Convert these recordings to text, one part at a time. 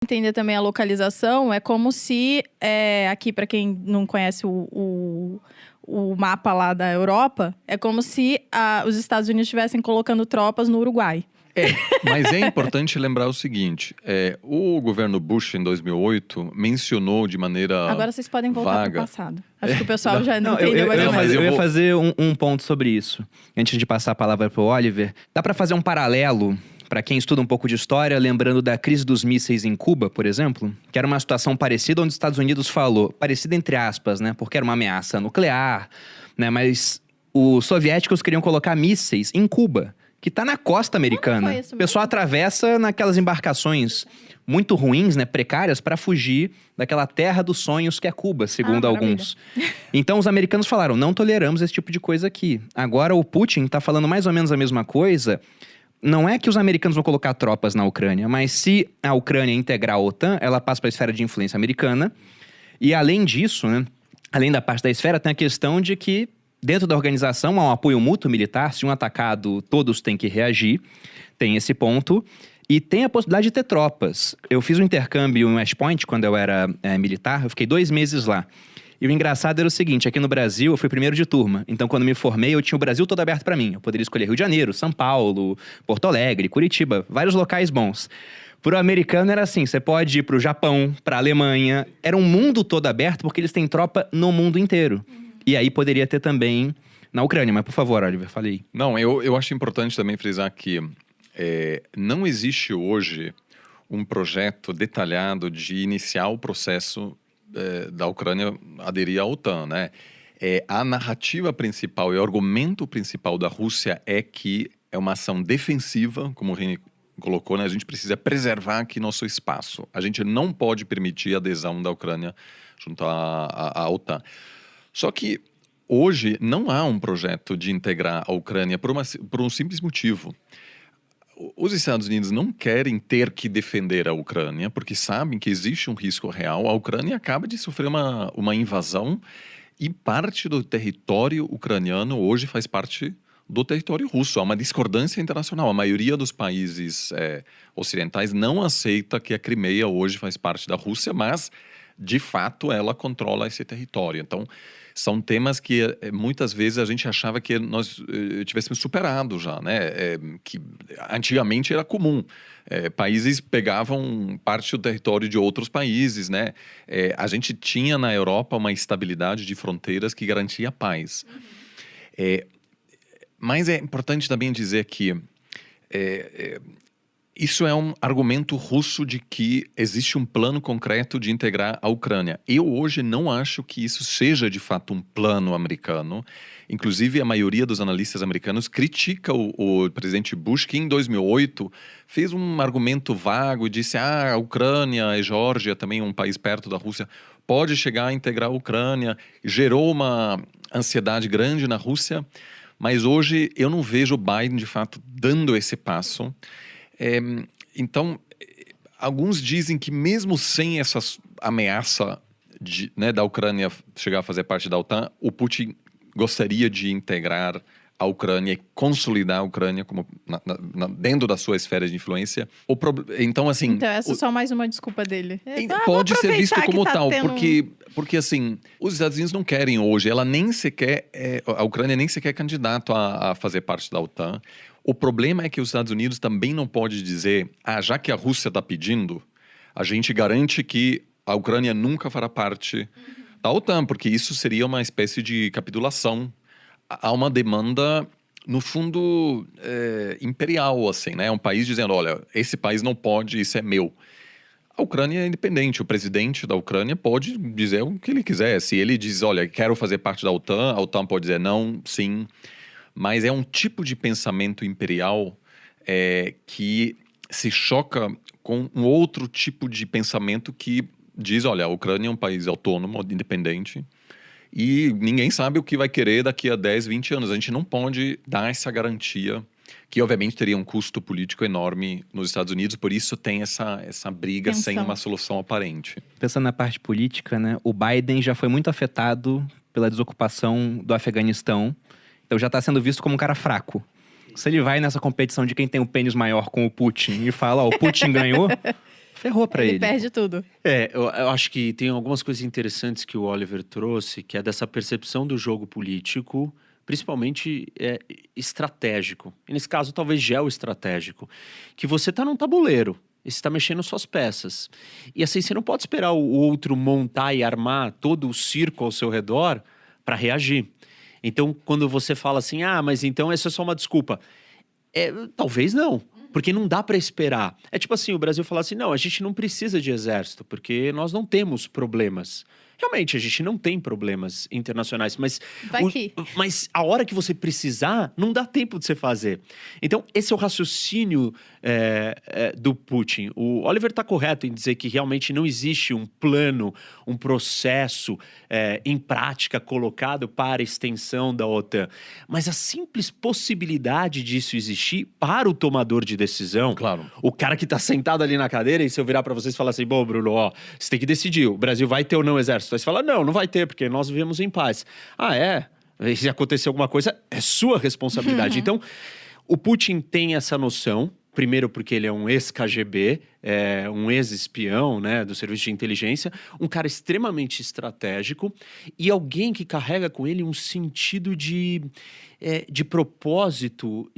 Entender também a localização, é como se, aqui para quem não conhece o mapa lá da Europa, é como se os Estados Unidos estivessem colocando tropas no Uruguai. Mas é importante lembrar o seguinte, o governo Bush em 2008 mencionou de maneira Agora vocês podem voltar vaga. para o passado. Acho que o pessoal já não entendeu mais ou mas menos. Eu ia vou- fazer um ponto sobre isso. Antes de passar a palavra para o Oliver, dá para fazer um paralelo para quem estuda um pouco de história, lembrando da crise dos mísseis em Cuba, por exemplo, que era uma situação parecida, onde os Estados Unidos falou, parecida entre aspas, né, porque era uma ameaça nuclear, né, mas os soviéticos queriam colocar mísseis em Cuba, que está na costa americana. foi isso O pessoal mesmo? atravessa naquelas embarcações muito ruins, né, precárias, para fugir daquela terra dos sonhos que é Cuba, segundo alguns. Então os americanos falaram, não toleramos esse tipo de coisa aqui. Agora o Putin está falando mais ou menos a mesma coisa. Não é que os americanos vão colocar tropas na Ucrânia, mas se a Ucrânia integrar a OTAN, ela passa para a esfera de influência americana. E além disso, né, além da parte da esfera, tem a questão de que dentro da organização há um apoio mútuo militar. Se um atacado, todos têm que reagir. Tem esse ponto. E tem a possibilidade de ter tropas. Eu fiz um intercâmbio em West Point quando eu era militar. Eu fiquei 2 meses lá. E o engraçado era o seguinte, aqui no Brasil eu fui primeiro de turma. Então quando me formei eu tinha o Brasil todo aberto para mim. Eu poderia escolher Rio de Janeiro, São Paulo, Porto Alegre, Curitiba, vários locais bons. Pro americano era assim, você pode ir pro Japão, pra Alemanha. Era um mundo todo aberto porque eles têm tropa no mundo inteiro. E aí poderia ter também na Ucrânia. Mas por favor, Oliver, falei. Não, eu acho importante também frisar que não existe hoje um projeto detalhado de iniciar o processo da Ucrânia aderir à OTAN, né? A narrativa principal e o argumento principal da Rússia é que é uma ação defensiva, como o Reni colocou, né? A gente precisa preservar aqui nosso espaço. A gente não pode permitir a adesão da Ucrânia junto à OTAN. Só que hoje não há um projeto de integrar a Ucrânia por um simples motivo. Os Estados Unidos não querem ter que defender a Ucrânia, porque sabem que existe um risco real. A Ucrânia acaba de sofrer uma invasão e parte do território ucraniano hoje faz parte do território russo. Há uma discordância internacional. A maioria dos países ocidentais não aceita que a Crimeia hoje faz parte da Rússia, mas, de fato, ela controla esse território. Então, são temas que muitas vezes a gente achava que nós tivéssemos superado já, né? Que antigamente era comum. Países pegavam parte do território de outros países, né? A gente tinha na Europa uma estabilidade de fronteiras que garantia a paz. Mas é importante também dizer que isso é um argumento russo de que existe um plano concreto de integrar a Ucrânia. Eu hoje não acho que isso seja de fato um plano americano. Inclusive, a maioria dos analistas americanos critica o presidente Bush, que em 2008 fez um argumento vago e disse a Ucrânia e Geórgia, também um país perto da Rússia, pode chegar a integrar a Ucrânia. Gerou uma ansiedade grande na Rússia, mas hoje eu não vejo o Biden, de fato, dando esse passo. Então, alguns dizem que mesmo sem essa ameaça da Ucrânia chegar a fazer parte da OTAN, o Putin gostaria de integrar a Ucrânia e consolidar a Ucrânia como dentro da sua esfera de influência. Então, assim... Então, essa é só mais uma desculpa dele. Pode ser visto como tá tal, tendo... porque, assim, os Estados Unidos não querem hoje, a Ucrânia nem sequer é candidato a fazer parte da OTAN. O problema é que os Estados Unidos também não pode dizer, já que a Rússia está pedindo, a gente garante que a Ucrânia nunca fará parte da OTAN, porque isso seria uma espécie de capitulação. Há uma demanda, no fundo, imperial, assim, né? Um país dizendo, olha, esse país não pode, isso é meu. A Ucrânia é independente, o presidente da Ucrânia pode dizer o que ele quiser. Se ele diz, olha, quero fazer parte da OTAN, a OTAN pode dizer não, sim. Mas é um tipo de pensamento imperial que se choca com um outro tipo de pensamento que diz, olha, a Ucrânia é um país autônomo, independente, e ninguém sabe o que vai querer daqui a 10, 20 anos. A gente não pode dar essa garantia, que obviamente teria um custo político enorme nos Estados Unidos, por isso tem essa briga sem uma solução aparente. Pensando na parte política, né, o Biden já foi muito afetado pela desocupação do Afeganistão. Então já está sendo visto como um cara fraco. Se ele vai nessa competição de quem tem o pênis maior com o Putin e fala, o Putin ganhou, Ferrou pra ele. perde tudo. Eu acho que tem algumas coisas interessantes que o Oliver trouxe, que é dessa percepção do jogo político, principalmente estratégico. E nesse caso, talvez geoestratégico. Que você tá num tabuleiro. E você está mexendo suas peças. E assim, você não pode esperar o outro montar e armar todo o circo ao seu redor para reagir. Então, quando você fala assim, mas então essa é só uma desculpa. Talvez não, porque não dá para esperar. É tipo assim, o Brasil falar assim, não, a gente não precisa de exército, porque nós não temos problemas. Realmente, a gente não tem problemas internacionais, mas a hora que você precisar, não dá tempo de você fazer. Então, esse é o raciocínio do Putin. O Oliver está correto em dizer que realmente não existe um plano, um processo em prática colocado para a extensão da OTAN. Mas a simples possibilidade disso existir para o tomador de decisão, Claro. o cara que está sentado ali na cadeira, e se eu virar para vocês e falar assim, bom, Bruno, você tem que decidir, o Brasil vai ter ou não exército? Aí você fala, não vai ter, porque nós vivemos em paz. E se acontecer alguma coisa, é sua responsabilidade. Então, o Putin tem essa noção, primeiro porque ele é um ex-KGB, um ex-espião, né, do serviço de inteligência, um cara extremamente estratégico e alguém que carrega com ele um sentido de propósito,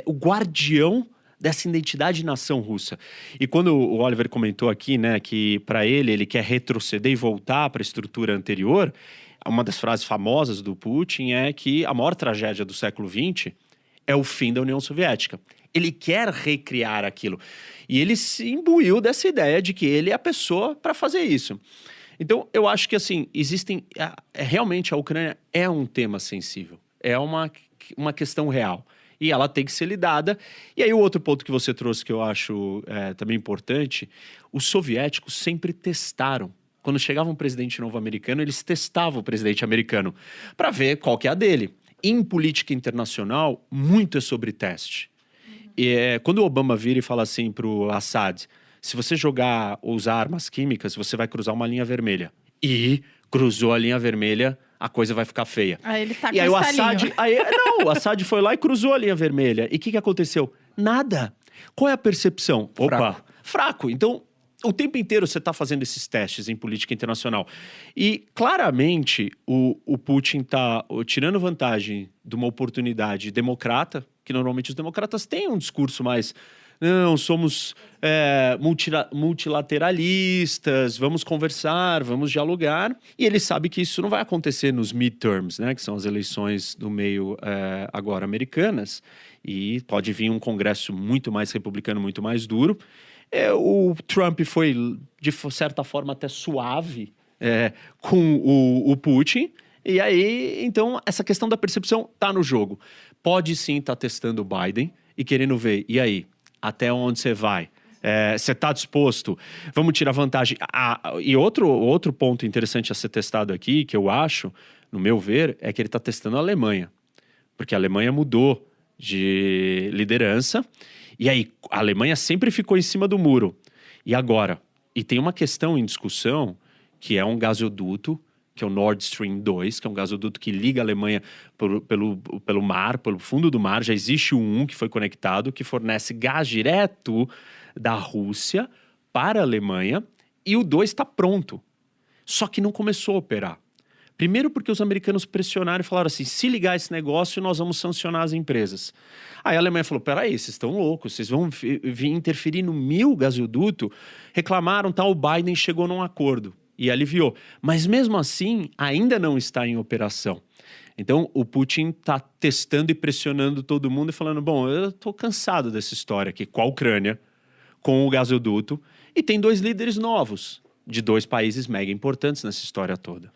o guardião dessa identidade de nação russa. E quando o Oliver comentou aqui, né, que para ele quer retroceder e voltar para a estrutura anterior, uma das frases famosas do Putin é que a maior tragédia do século XX é o fim da União Soviética. Ele quer recriar aquilo. E ele se imbuiu dessa ideia de que ele é a pessoa para fazer isso. Então, eu acho que, assim, realmente a Ucrânia é um tema sensível. É uma questão real. E ela tem que ser lidada. E aí o outro ponto que você trouxe que eu acho também importante, os soviéticos sempre testaram. Quando chegava um presidente novo americano, eles testavam o presidente americano para ver qual que é a dele. Em política internacional, muito é sobre teste. E quando o Obama vira e fala assim para o Assad, se você usar armas químicas, você vai cruzar uma linha vermelha. E cruzou a linha vermelha, a coisa vai ficar feia. Aí ele tá com e aí o estalinho. Assad, o Assad foi lá e cruzou a linha vermelha. E o que aconteceu? Nada. Qual é a percepção? Fraco. Então, o tempo inteiro você está fazendo esses testes em política internacional. E, claramente, o Putin está tirando vantagem de uma oportunidade democrata, que normalmente os democratas têm um discurso mais... Não, somos multilateralistas, vamos conversar, vamos dialogar. E ele sabe que isso não vai acontecer nos midterms, né, que são as eleições do meio agora americanas. E pode vir um congresso muito mais republicano, muito mais duro. O Trump foi, de certa forma, até suave com o Putin. E aí, então, essa questão da percepção está no jogo. Pode sim estar testando o Biden e querendo ver, e aí? Até onde você vai? Você está disposto? Vamos tirar vantagem. E outro ponto interessante a ser testado aqui, que eu acho, no meu ver, é que ele está testando a Alemanha. Porque a Alemanha mudou de liderança. E aí, a Alemanha sempre ficou em cima do muro. E agora? E tem uma questão em discussão, que é um gasoduto, que é o Nord Stream 2, que é um gasoduto que liga a Alemanha pelo mar, pelo fundo do mar. Já existe um que foi conectado, que fornece gás direto da Rússia para a Alemanha, e o 2 está pronto. Só que não começou a operar. Primeiro porque os americanos pressionaram e falaram assim, se ligar esse negócio, nós vamos sancionar as empresas. Aí a Alemanha falou, peraí, vocês estão loucos, vocês vão vir interferir no meu gasoduto? Reclamaram, o Biden chegou num acordo. E aliviou. Mas mesmo assim, ainda não está em operação. Então, o Putin está testando e pressionando todo mundo e falando, bom, eu estou cansado dessa história aqui com a Ucrânia, com o gasoduto, e tem 2 líderes novos de 2 países mega importantes nessa história toda.